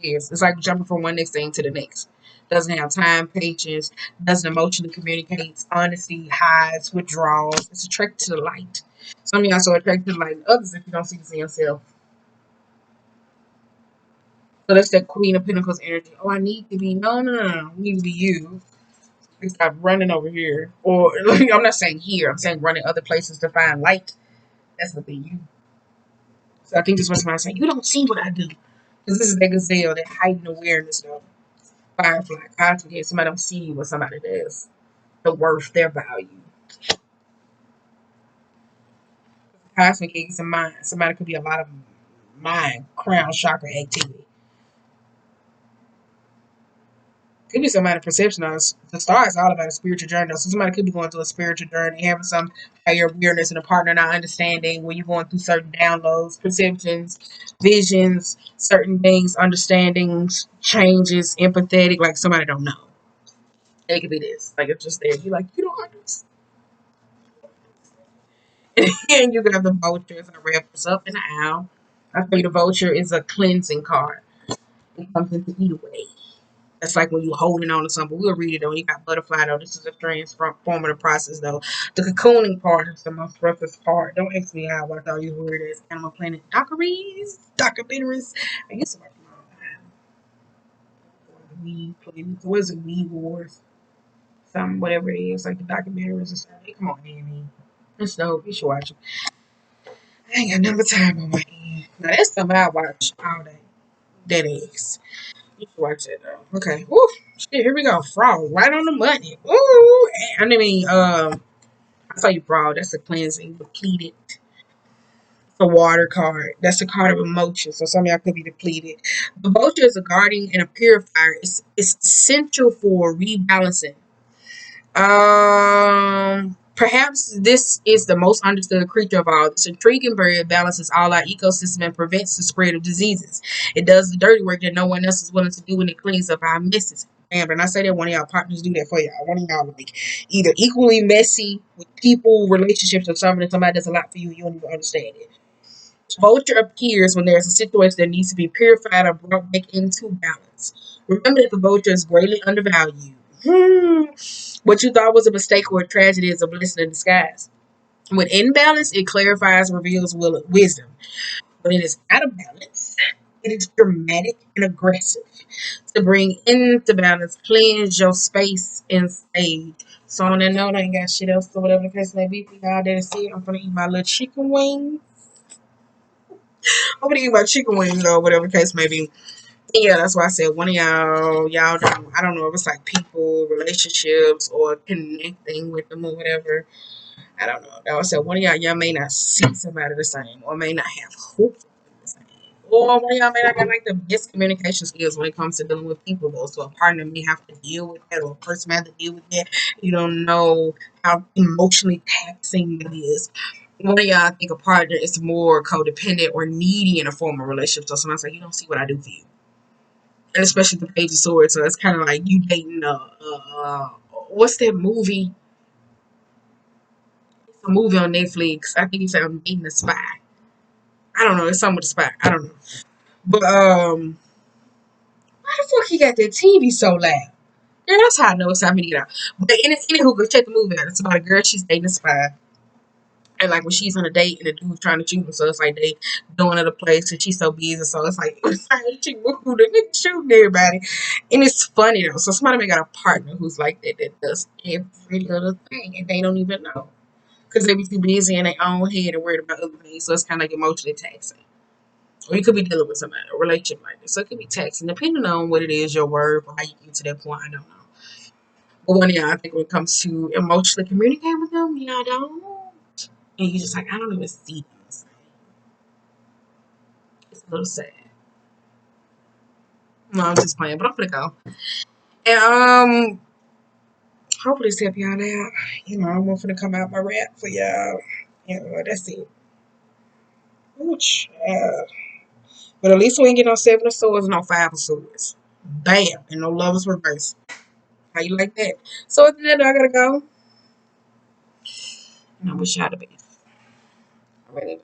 is. It's like jumping from one next thing to the next. Doesn't have time, patience, doesn't emotionally communicate, honesty, hides, withdrawals. It's attracted to the light. Some of y'all so attracted to the light, others if you don't see this in yourself. So that's that Queen of Pentacles energy. Oh, I need to be no. I need to be you. Stop running over here. Or like, I'm not saying here. I'm saying running other places to find light. That's the thing. You. So I think this was somebody saying you don't see what I do. Because this is that gazelle, that heightened awareness though. Firefly, cosmic. Somebody don't see what somebody does. The worth, their value. Cosmic is a mind. Somebody could be a lot of mind crown chakra activity. Could be somebody's perception of the star is all about a spiritual journey. So somebody could be going through a spiritual journey, having some higher awareness and a partner not understanding when you're going through certain downloads, perceptions, visions, certain things, understandings, changes, empathetic, like somebody don't know. It could be this. Like it's just there. You're like, you don't understand. And you can have the vulture as I wrap this up in the owl. I think the vulture is a cleansing card. It comes into either way. That's like when you're holding on to something. We'll read it though. You got butterfly though. This is a transformative process though. The cocooning part is the most roughest part. Don't ask me how I thought you were as Animal Planet documentaries. I used to watch them all the time. We played. What is it? We Wars. Some whatever it is, like the documentaries and stuff. Hey, come on, Annie. It's dope. You should watch it. I ain't got number time on my end. Now that's something I watch all day. That is. You should watch it though. Okay. Woo. Shit, here we go. Frog. Right on the money. Ooh. I mean, I saw you frog. That's a cleansing, depleted. It's a water card. That's a card of emotion. So some of y'all could be depleted. The vulture is a guardian and a purifier. It's essential for rebalancing. Perhaps this is the most understood creature of all. This intriguing bird balances all our ecosystem and prevents the spread of diseases. It does the dirty work that no one else is willing to do, and it cleans up our messes. And I say that one of y'all partners do that for y'all. One of y'all like either equally messy with people, relationships, or something, and somebody does a lot for you, you don't even understand it. Vulture appears when there's a situation that needs to be purified or brought back into balance. Remember that the vulture is greatly undervalued. What you thought was a mistake or a tragedy is a blessing in disguise. When in balance, it clarifies, reveals wisdom. When it is out of balance, it is dramatic and aggressive. To bring into balance, cleanse your space and stage. So on that note, I ain't got shit else, so whatever the case may be, for y'all there to see it, I'm gonna eat my little chicken wing. I'm gonna eat my chicken wings or whatever the case may be. Yeah, that's why I said one of y'all don't, I don't know if it's like people, relationships, or connecting with them or whatever. I don't know. That was said one of y'all may not see somebody the same, or may not have hope for them the same. Or one of y'all may not have like the best communication skills when it comes to dealing with people though. So a partner may have to deal with that, or a person may have to deal with that. You don't know how emotionally taxing it is. One of y'all I think a partner is more codependent or needy in a formal relationship. So sometimes like you don't see what I do for you. And especially the Page of Swords, so it's kind of like you dating what's that movie? It's a movie on Netflix. I think he said I'm dating a spy. I don't know. It's something with a spy. I don't know. But why the fuck he got that TV so loud? Yeah, that's how I know it's time to get out. But anywho, go check the movie out. It's about a girl she's dating a spy. And like when she's on a date and the dude's trying to shoot her, so it's like they doing at a place and she's so busy, so it's like she moved the nigga shooting everybody. And it's funny though. So somebody may got a partner who's like that does every little thing and they don't even know. Because they be too busy in their own head and worried about other things. So it's kinda like emotionally taxing. Or you could be dealing with somebody, a relationship like this. So it could be taxing, depending on what it is, your word, or how you get to that point, I don't know. But one of y'all, I think when it comes to emotionally communicating with them, y'all don't. And you just like, I don't even see them. It's a little sad. No, I'm just playing, but I'm gonna go. And hopefully this help y'all out. You know, I'm gonna come out my rap for y'all. You know, that's it. Ooh, child. But at least we ain't get no seven of swords, no five of swords. Bam, and no lovers reverse. How you like that? So at the end, I gotta go. And I wish y'all the best. I really do.